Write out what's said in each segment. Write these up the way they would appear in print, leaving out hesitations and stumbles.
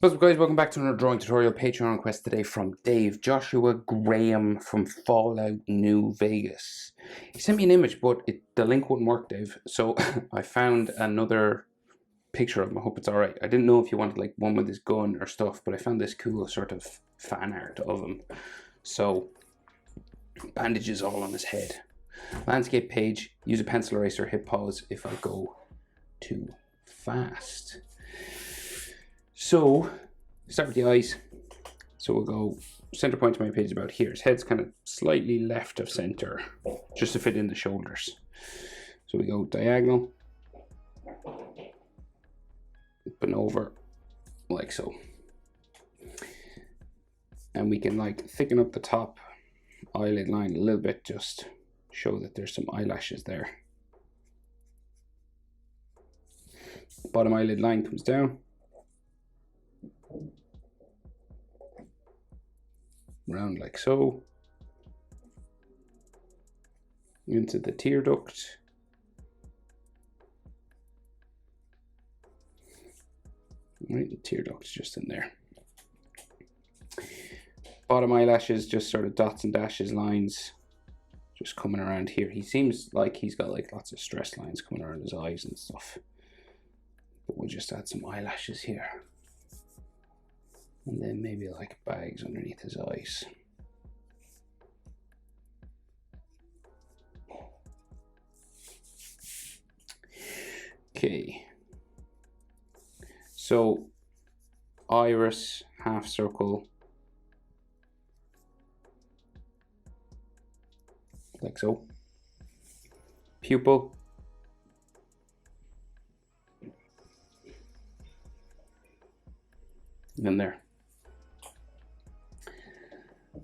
What's up guys, welcome back to another drawing tutorial. Patreon request today from Dave Joshua Graham from Fallout New Vegas. He sent me an image but the link wouldn't work, Dave, so I found another picture of him. I hope it's alright. I didn't know if you wanted like one with his gun or stuff, but I found this cool sort of fan art of him. So bandages all on his head. Landscape page, use a pencil eraser, hit pause if I go too fast. So, start with the eyes. So we'll go, center point to my page is about here. His head's kind of slightly left of center, just to fit in the shoulders. So we go diagonal, up and over, like so. And we can like thicken up the top eyelid line a little bit, just show that there's some eyelashes there. Bottom eyelid line comes down. Round like so, into the tear duct, right, the tear duct's just in there. Bottom eyelashes, just sort of dots and dashes lines, just coming around here. He seems like he's got like lots of stress lines coming around his eyes and stuff, but we'll just add some eyelashes here. And then maybe like bags underneath his eyes. Okay. So, iris, half circle. Like so. Pupil. And then there.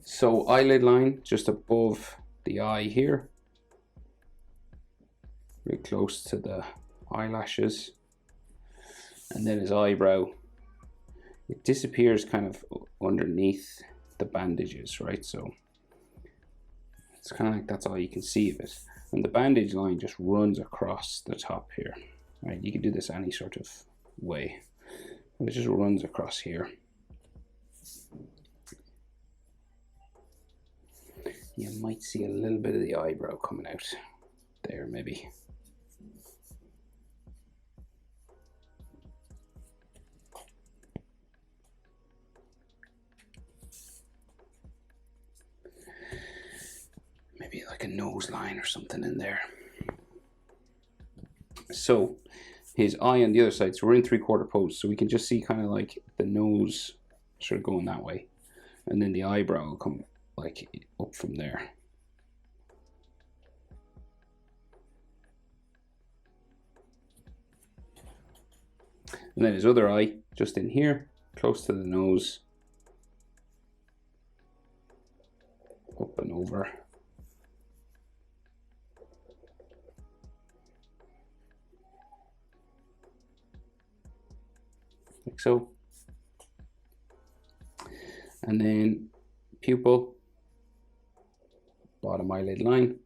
So eyelid line just above the eye here, very close to the eyelashes, and then his eyebrow, it disappears kind of underneath the bandages, right? So it's kind of like that's all you can see of it, and the bandage line just runs across the top here, right? You can do this any sort of way, and it just runs across here. You might see a little bit of the eyebrow coming out there, maybe. Maybe like a nose line or something in there. So his eye on the other side, so we're in 3/4 pose, so we can just see kind of like the nose sort of going that way, and then the eyebrow will come like up from there. And then his other eye, just in here, close to the nose, up and over. Like so. And then pupil, bottom eyelid line,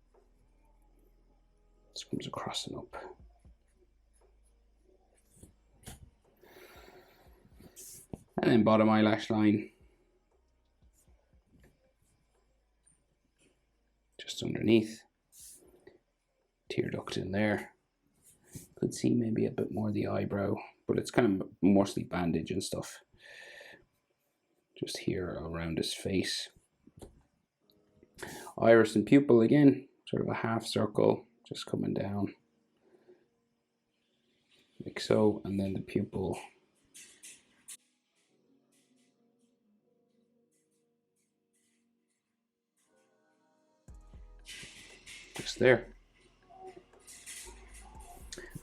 just comes across and up. And then bottom eyelash line, just underneath, tear duct in there. Could see maybe a bit more of the eyebrow, but it's kind of mostly bandage and stuff. Just here around his face. Iris and pupil again, sort of a half circle, just coming down. Like so, and then the pupil. Just there.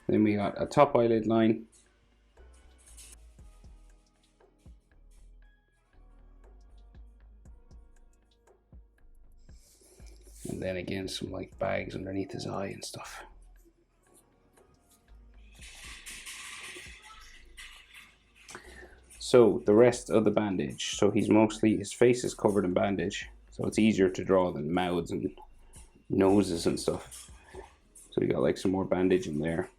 Then we got a top eyelid line. And then again, some like bags underneath his eye and stuff. So the rest of the bandage, so he's mostly, his face is covered in bandage, so it's easier to draw than mouths and noses and stuff. So we got like some more bandage in there.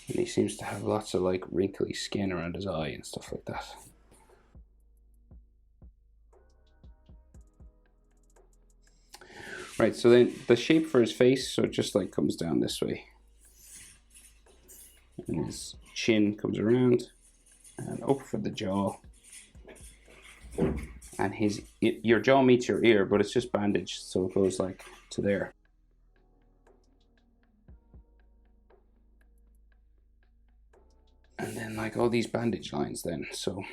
And he seems to have lots of like wrinkly skin around his eye and stuff like that. Right, so then the shape for his face, so it just like comes down this way. And his chin comes around and up for the jaw. And your jaw meets your ear, but it's just bandaged, so it goes like to there. And then like all these bandage lines then, so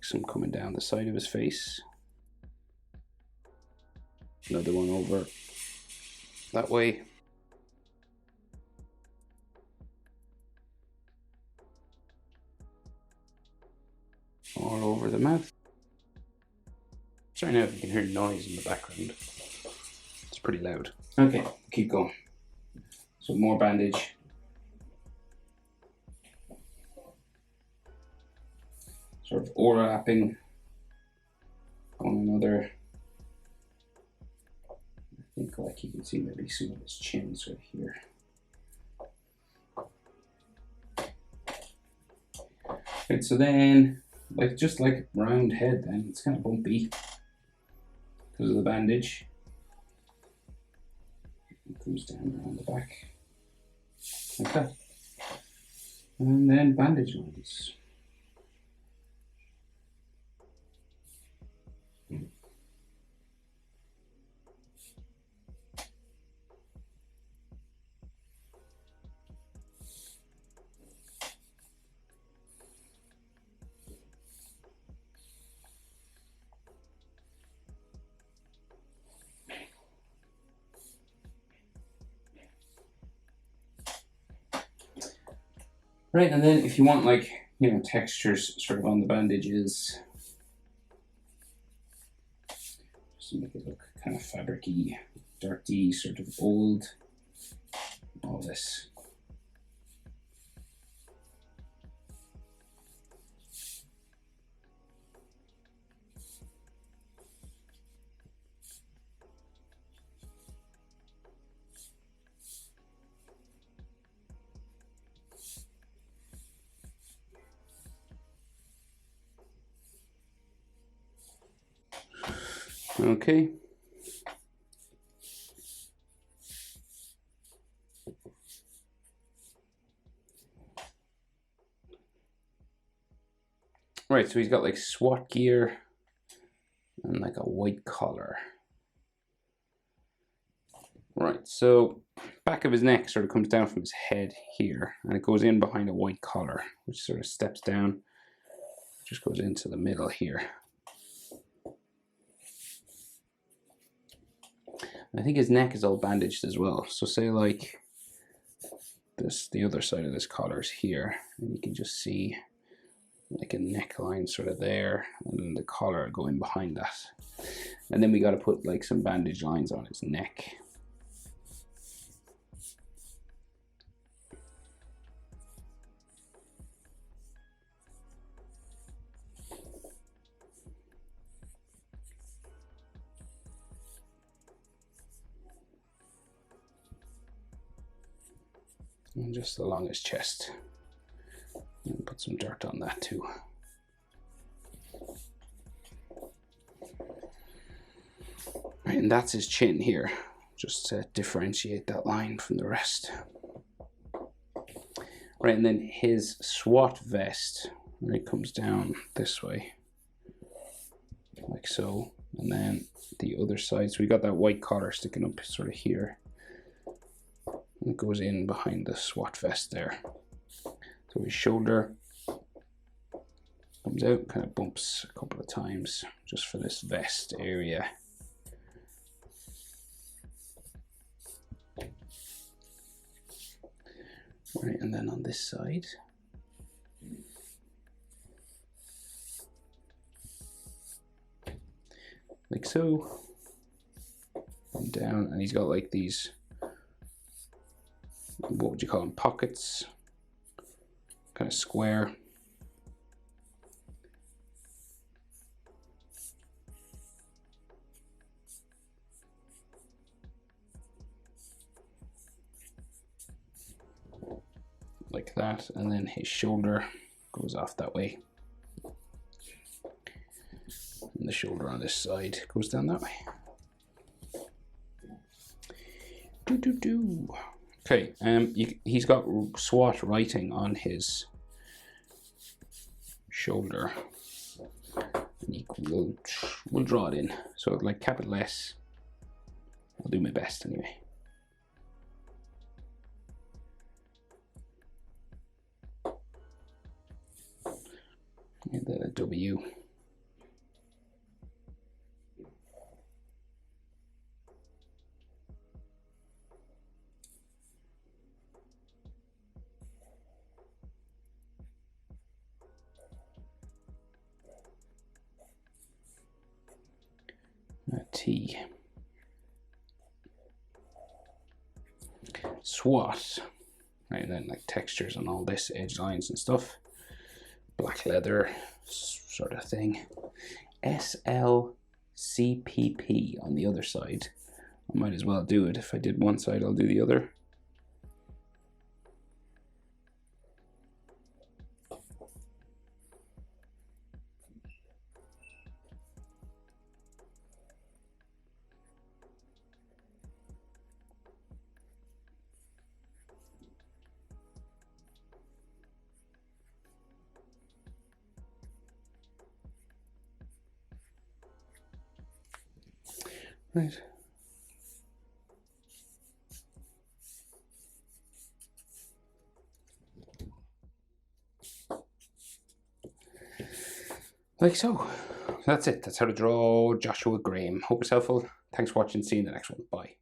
some coming down the side of his face. Another one over that way. All over the mouth. Sorry now if you can hear noise in the background. It's pretty loud. Okay, keep going. So more bandage. Sort of overlapping on another. I think like you can see maybe some of his chins right here. Right, so then like just like round head then, it's kind of bumpy because of the bandage. It comes down around the back like that. And then bandage lines. Right, and then if you want like, you know, textures sort of on the bandages, just to make it look kind of fabricy, dirty, sort of old, all this. Okay. Right, so he's got like SWAT gear and like a white collar. Right, so back of his neck sort of comes down from his head here, and it goes in behind a white collar, which sort of steps down, just goes into the middle here. I think his neck is all bandaged as well. So say like this, the other side of this collar is here, and you can just see like a neckline sort of there, and then the collar going behind that. And then we got to put like some bandage lines on his neck. And just along his chest. And put some dirt on that too. Right, and that's his chin here, just to differentiate that line from the rest. Right, and then his SWAT vest, right, comes down this way, like so. And then the other side, so we got that white collar sticking up sort of here. And it goes in behind the SWAT vest there. So his shoulder comes out, kind of bumps a couple of times just for this vest area. Right, and then on this side, like so, and down, and he's got like these, what would you call them, pockets, kind of square. like that, and then his shoulder goes off that way. And the shoulder on this side goes down that way. Okay, he's got SWAT writing on his shoulder. And we'll draw it in. So like capital S. I'll do my best anyway. And then a W. A T. SWAT. Right, and then like textures and all this, edge lines and stuff. Black leather sort of thing. SLCPP on the other side. I might as well do it. If I did one side, I'll do the other. Right. Like so. That's it. That's how to draw Joshua Graham. Hope it's helpful. Thanks for watching. See you in the next one. Bye.